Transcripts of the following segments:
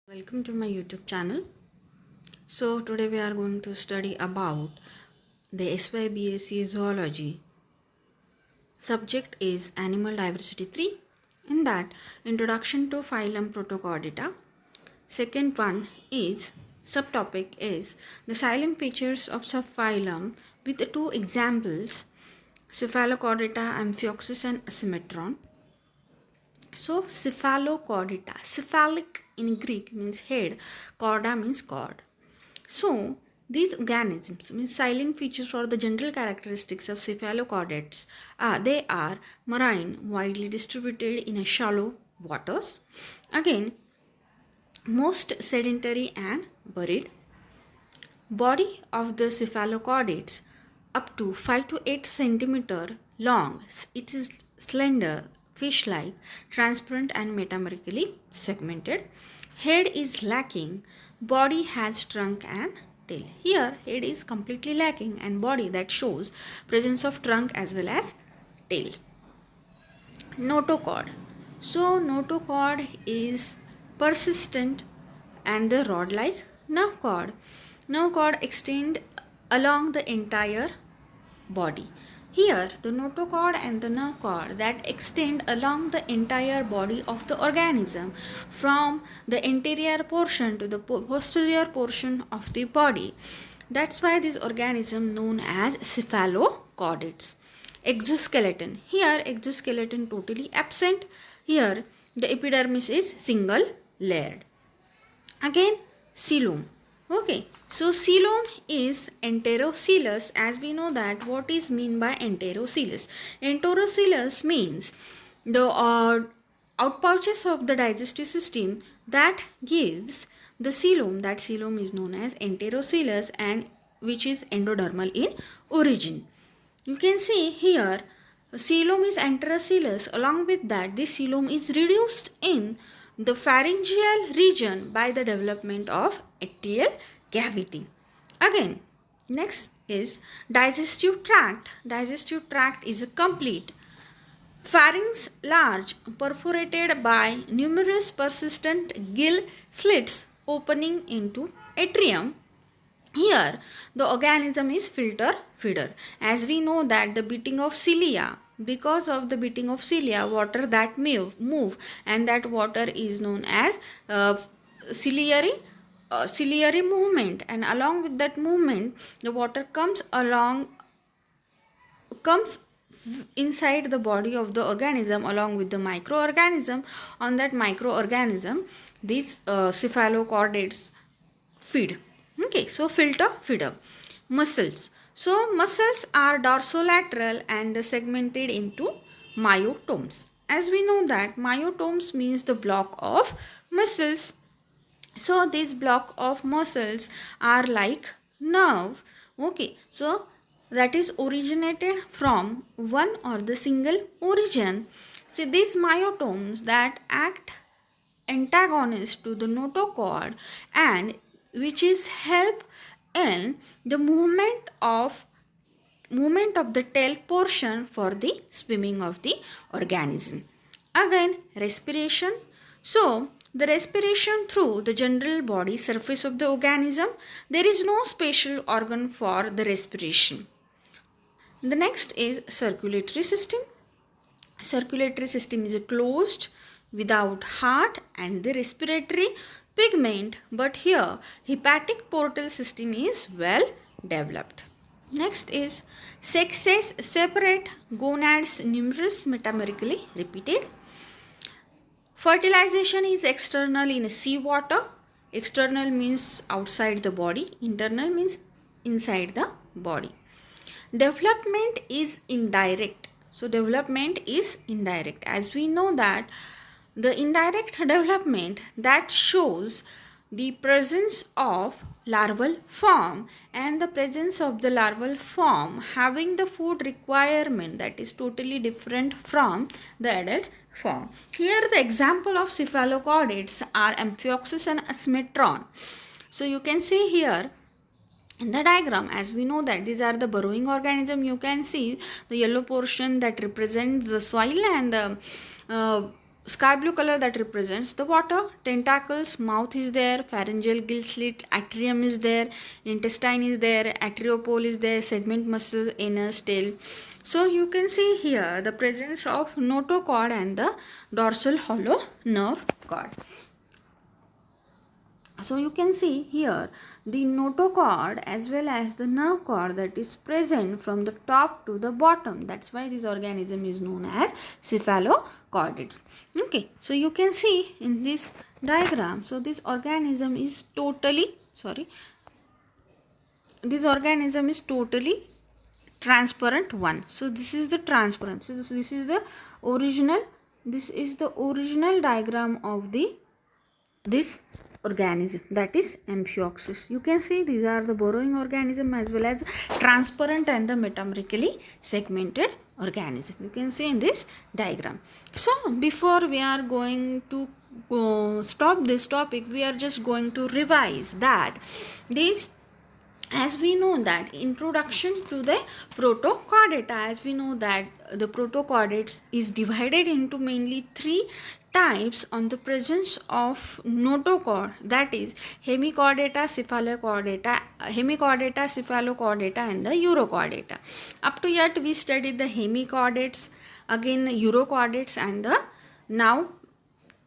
Welcome to my YouTube channel. So today we are going to study about the SYBSc Zoology. Subject is Animal Diversity 3. In that, Introduction to Phylum Protochordata. Second one is subtopic is the silent features of subphylum with two examples, Cephalochordata, Amphioxus and Asymmetron. So cephalochordata, cephalic in Greek means head, chorda means cord. So these organisms means silent features or the general characteristics of cephalochordates they are marine, widely distributed in a shallow waters. Again, most sedentary and buried. Body of the cephalochordates up to 5 to 8 centimeter long. It is slender, fish-like, transparent and metamerically segmented. Head is lacking. Body has trunk and tail. Here, head is completely lacking and body that shows presence of trunk as well as tail. Notochord. So, notochord is persistent and the rod-like nerve cord. Nerve cord extend along the entire body. Here, the notochord and the nerve cord that extend along the entire body of the organism from the anterior portion to the posterior portion of the body. That's why this organism known as cephalochordates. Exoskeleton. Here, exoskeleton totally absent. Here, the epidermis is single layered. Again, coelom. Okay, so coelom is enterocoelous. As we know that what is mean by enterocoelous. Enterocoelous means the outpouches of the digestive system that gives the coelom. That coelom is known as enterocoelous and which is endodermal in origin. You can see here coelom is enterocoelous. Along with that, this coelom is reduced in the pharyngeal region by the development of atrial cavity. Again, next is digestive tract. Digestive tract is a complete pharynx large, perforated by numerous persistent gill slits opening into atrium. Here, the organism is filter feeder. As we know that the beating of cilia, because of the beating of cilia, water that move and that water is known as ciliary movement, and along with that movement, the water comes inside the body of the organism along with the microorganism. On that microorganism, these cephalochordates feed. Okay, so filter feeder. Muscles. So muscles are dorsolateral and segmented into myotomes. As we know that myotomes means the block of muscles. So this block of muscles are like nerve. Okay, so that is originated from one or the single origin. See, these myotomes that act antagonist to the notochord and which is help in the movement of the tail portion for the swimming of the organism. Again, respiration. So the respiration through the general body surface of the organism. There is no special organ for the respiration. The next is circulatory system. Circulatory system is closed without heart and the respiratory pigment, but here hepatic portal system is well developed. Next is sexes separate, gonads numerous, metamerically repeated. Fertilization is external in seawater. External means outside the body, internal means inside the body. Development is indirect. So development is indirect. As we know that the indirect development that shows the presence of larval form and the presence of the larval form having the food requirement that is totally different from the adult form. Here the example of cephalochordates are Amphioxus and Asymmetron. So you can see here in the diagram, as we know that these are the burrowing organism, you can see the yellow portion that represents the soil and the sky blue color that represents the water. Tentacles, mouth is there, pharyngeal gill slit, atrium is there, intestine is there, arteriopole is there, segment muscle, anus, tail. So you can see here the presence of notochord and the dorsal hollow nerve cord. So you can see here the notochord as well as the nerve cord that is present from the top to the bottom. That's why this organism is known as cephalochordates. Okay, so you can see in this diagram, so this organism is totally transparent one. So this is the transparent. So this is the original diagram of this organism, that is Amphioxus. You can see these are the burrowing organism as well as transparent and the metamerically segmented organism. You can see in this diagram. So before we are going to stop this topic, we are just going to revise that these, as we know that introduction to the protochordata, as we know that the protochordates is divided into mainly three types on the presence of notochord, that is hemichordata, cephalochordata and the urochordata. Up to yet we studied the hemichordates, again urochordates and the now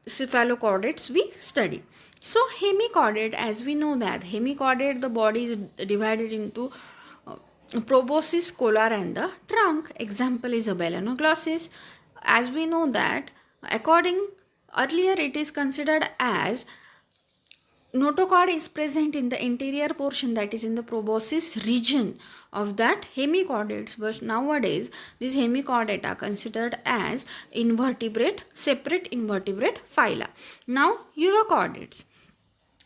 cephalochordates we studied. So hemichordate, as we know that hemichordate, the body is divided into proboscis, collar and the trunk. Example is a melanoglossus. As we know that earlier it is considered as notochord is present in the anterior portion, that is in the proboscis region of that hemichordates, but nowadays these hemichordates are considered as separate invertebrate phyla. Now urochordates.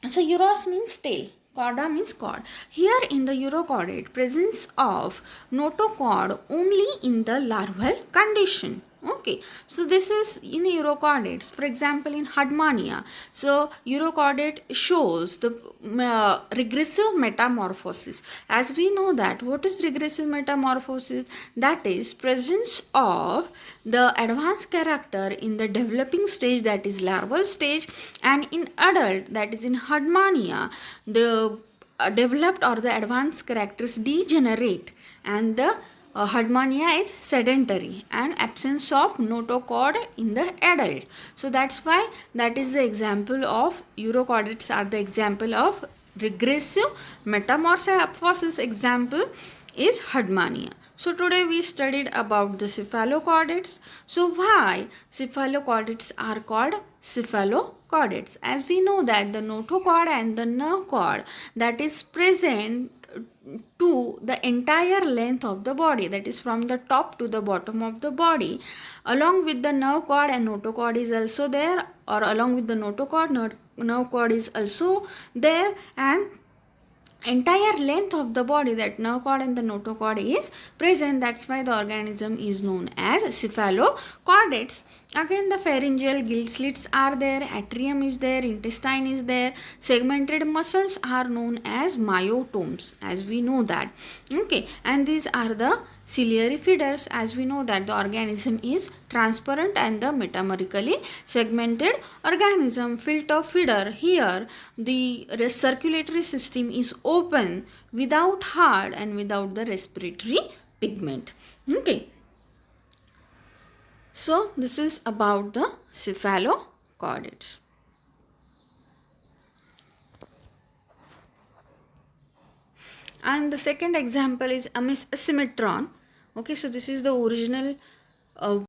So uros means tail, chorda means cord. Here in the urochordate, presence of notochord only in the larval condition. Okay, so this is in urochordates. For example, in Hardmania, so urochordate shows the regressive metamorphosis. As we know that, what is regressive metamorphosis? That is presence of the advanced character in the developing stage, that is larval stage, and in adult, that is in Hardmania, the developed or the advanced characters degenerate and the Hardmania is sedentary and absence of notochord in the adult. So that's why that is the example of urochordates are the example of regressive metamorphosis. Example is Hardmania. So today we studied about the cephalochordates. So why cephalochordates are called cephalochordates? As we know that the notochord and the nerve cord that is present to the entire length of the body, that is from the top to the bottom of the body, along with the nerve cord and notochord is also there, or along with the notochord, nerve cord is also there, and entire length of the body, that nerve cord and the notochord is present. That's why the organism is known as cephalochordates. Again, the pharyngeal gill slits are there, atrium is there, intestine is there, segmented muscles are known as myotomes, as we know that. Okay, and these are the ciliary feeders, as we know that the organism is transparent and the metamerically segmented organism. Filter feeder, here the circulatory system is open without heart and without the respiratory pigment. Okay, so this is about the cephalochordates. And the second example is a symmetron. Okay, so this is the original